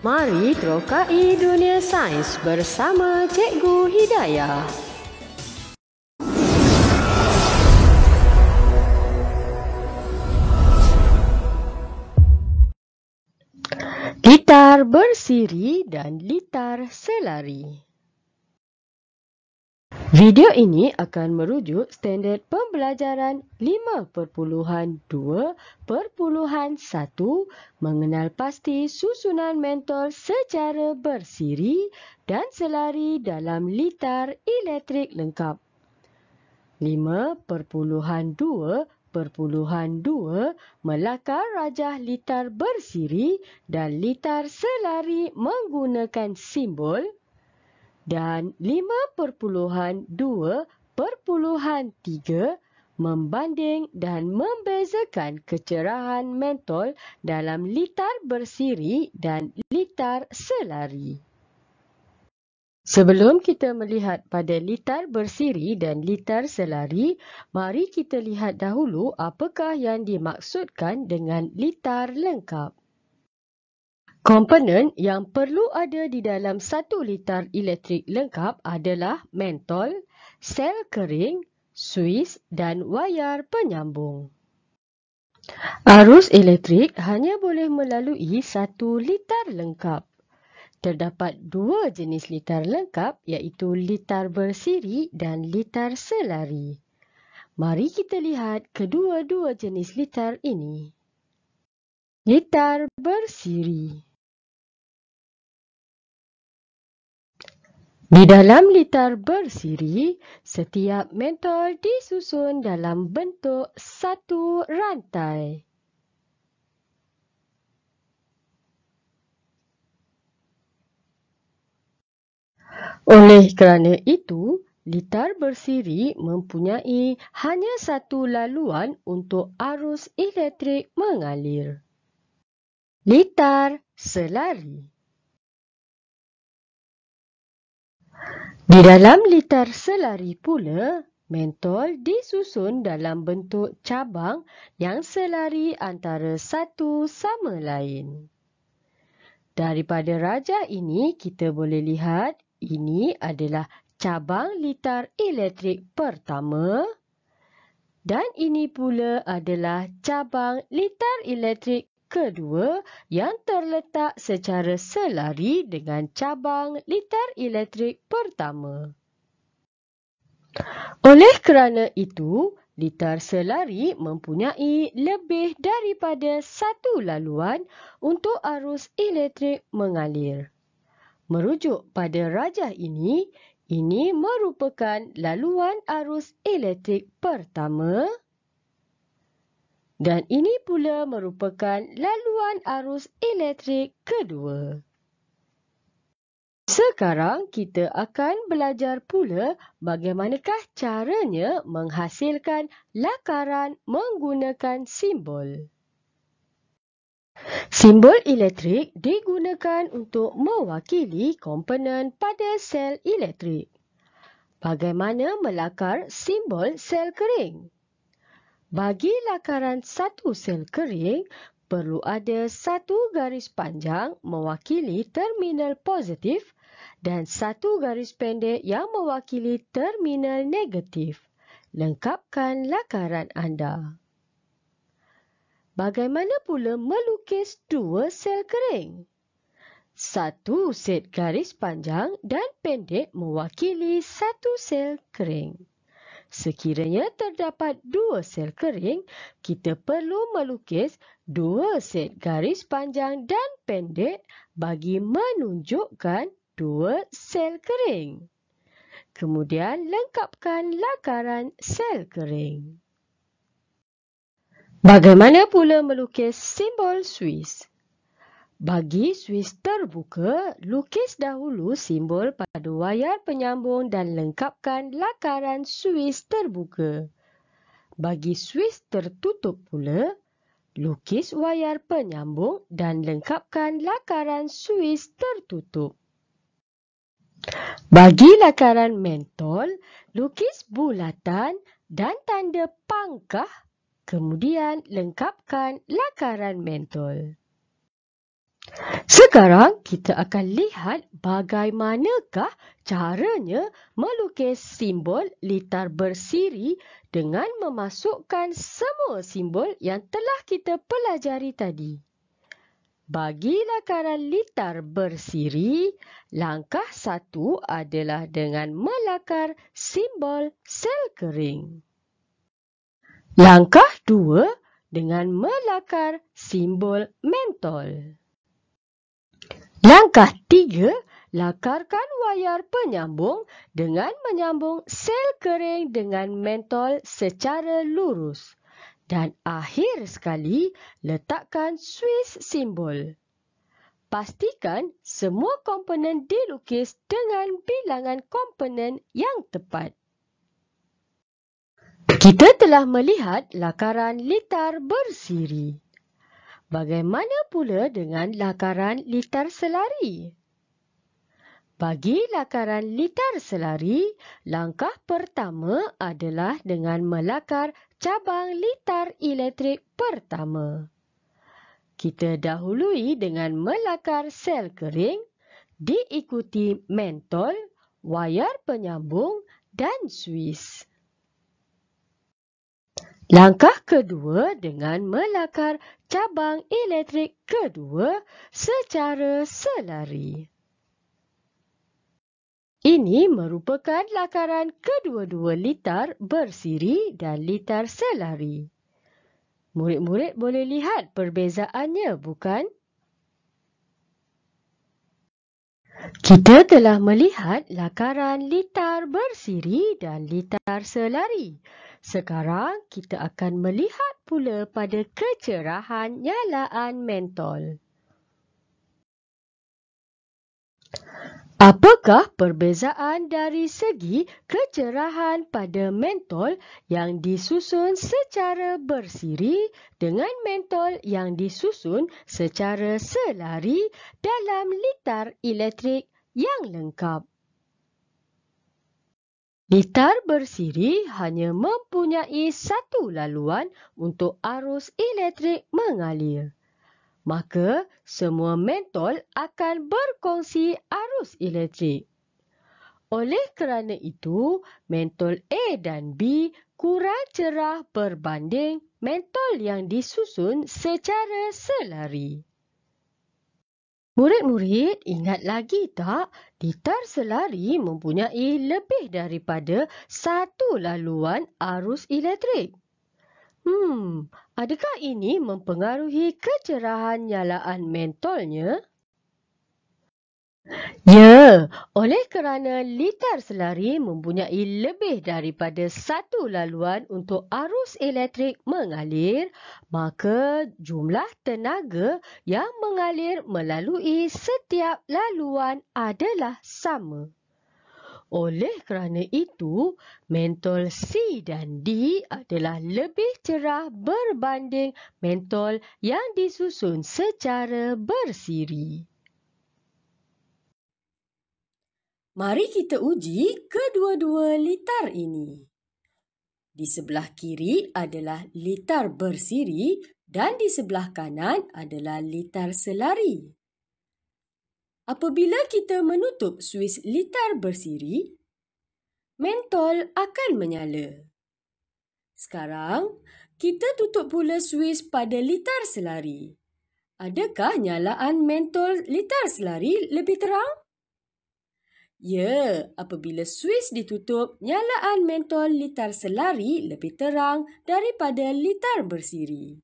Mari terokai dunia sains bersama Cikgu Hidayah. Litar bersiri dan litar selari. Video ini akan merujuk standard pembelajaran 5.2.1 mengenal pasti susunan mentol secara bersiri dan selari dalam litar elektrik lengkap. 5.2.2 melakar rajah litar bersiri dan litar selari menggunakan simbol, dan 5.2.3 membanding dan membezakan kecerahan mentol dalam litar bersiri dan litar selari. Sebelum kita melihat pada litar bersiri dan litar selari, mari kita lihat dahulu apakah yang dimaksudkan dengan litar lengkap. Komponen yang perlu ada di dalam satu litar elektrik lengkap adalah mentol, sel kering, suis dan wayar penyambung. Arus elektrik hanya boleh melalui satu litar lengkap. Terdapat dua jenis litar lengkap iaitu litar bersiri dan litar selari. Mari kita lihat kedua-dua jenis litar ini. Litar bersiri. Di dalam litar bersiri, setiap mentol disusun dalam bentuk satu rantai. Oleh kerana itu, litar bersiri mempunyai hanya satu laluan untuk arus elektrik mengalir. Litar selari. Di dalam litar selari pula, mentol disusun dalam bentuk cabang yang selari antara satu sama lain. Daripada rajah ini, kita boleh lihat ini adalah cabang litar elektrik pertama dan ini pula adalah cabang litar elektrik kedua yang terletak secara selari dengan cabang litar elektrik pertama. Oleh kerana itu, litar selari mempunyai lebih daripada satu laluan untuk arus elektrik mengalir. Merujuk pada rajah ini merupakan laluan arus elektrik pertama dan ini pula merupakan laluan arus elektrik kedua. Sekarang kita akan belajar pula bagaimanakah caranya menghasilkan lakaran menggunakan simbol. Simbol elektrik digunakan untuk mewakili komponen pada sel elektrik. Bagaimana melakar simbol sel kering? Bagi lakaran satu sel kering, perlu ada satu garis panjang mewakili terminal positif dan satu garis pendek yang mewakili terminal negatif. Lengkapkan lakaran anda. Bagaimana pula melukis dua sel kering? Satu set garis panjang dan pendek mewakili satu sel kering. Sekiranya terdapat dua sel kering, kita perlu melukis dua set garis panjang dan pendek bagi menunjukkan dua sel kering. Kemudian lengkapkan lakaran sel kering. Bagaimana pula melukis simbol suis? Bagi suis terbuka, lukis dahulu simbol pada wayar penyambung dan lengkapkan lakaran suis terbuka. Bagi suis tertutup pula, lukis wayar penyambung dan lengkapkan lakaran suis tertutup. Bagi lakaran mentol, lukis bulatan dan tanda pangkah, kemudian lengkapkan lakaran mentol. Sekarang kita akan lihat bagaimanakah caranya melukis simbol litar bersiri dengan memasukkan semua simbol yang telah kita pelajari tadi. Bagi lakaran litar bersiri, langkah 1 adalah dengan melakar simbol sel kering. Langkah 2 dengan melakar simbol mentol. Langkah 3, lakarkan wayar penyambung dengan menyambung sel kering dengan mentol secara lurus. Dan akhir sekali, letakkan suis simbol. Pastikan semua komponen dilukis dengan bilangan komponen yang tepat. Kita telah melihat lakaran litar bersiri. Bagaimana pula dengan lakaran litar selari? Bagi lakaran litar selari, langkah pertama adalah dengan melakar cabang litar elektrik pertama. Kita dahului dengan melakar sel kering, diikuti mentol, wayar penyambung dan suis. Langkah kedua dengan melakar cabang elektrik kedua secara selari. Ini merupakan lakaran kedua-dua litar bersiri dan litar selari. Murid-murid boleh lihat perbezaannya, bukan? Kita telah melihat lakaran litar bersiri dan litar selari. Sekarang kita akan melihat pula pada kecerahan nyalaan mentol. Apakah perbezaan dari segi kecerahan pada mentol yang disusun secara bersiri dengan mentol yang disusun secara selari dalam litar elektrik yang lengkap? Litar bersiri hanya mempunyai satu laluan untuk arus elektrik mengalir. Maka, semua mentol akan berkongsi arus elektrik. Oleh kerana itu, mentol A dan B kurang cerah berbanding mentol yang disusun secara selari. Murid-murid, ingat lagi tak? Litar selari mempunyai lebih daripada satu laluan arus elektrik. Adakah ini mempengaruhi kecerahan nyalaan mentolnya? Ya, oleh kerana litar selari mempunyai lebih daripada satu laluan untuk arus elektrik mengalir, maka jumlah tenaga yang mengalir melalui setiap laluan adalah sama. Oleh kerana itu, mentol C dan D adalah lebih cerah berbanding mentol yang disusun secara bersiri. Mari kita uji kedua-dua litar ini. Di sebelah kiri adalah litar bersiri dan di sebelah kanan adalah litar selari. Apabila kita menutup suis litar bersiri, mentol akan menyala. Sekarang, kita tutup pula suis pada litar selari. Adakah nyalaan mentol litar selari lebih terang? Ya, apabila suis ditutup, nyalaan mentol litar selari lebih terang daripada litar bersiri.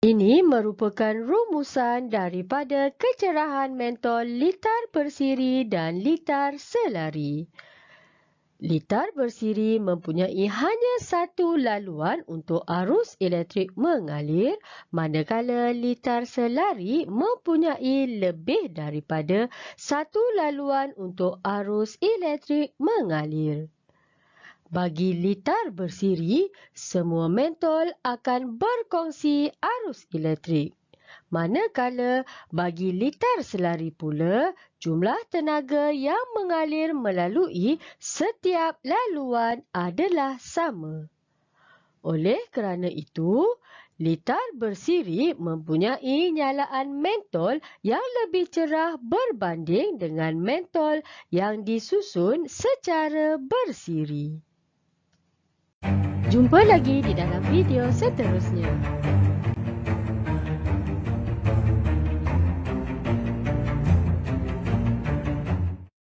Ini merupakan rumusan daripada kecerahan mentol litar bersiri dan litar selari. Litar bersiri mempunyai hanya satu laluan untuk arus elektrik mengalir, manakala litar selari mempunyai lebih daripada satu laluan untuk arus elektrik mengalir. Bagi litar bersiri, semua mentol akan berkongsi arus elektrik. Manakala bagi litar selari pula, jumlah tenaga yang mengalir melalui setiap laluan adalah sama. Oleh kerana itu, Litar bersiri mempunyai nyalaan mentol yang lebih cerah berbanding dengan mentol yang disusun secara bersiri. Jumpa lagi di dalam video seterusnya.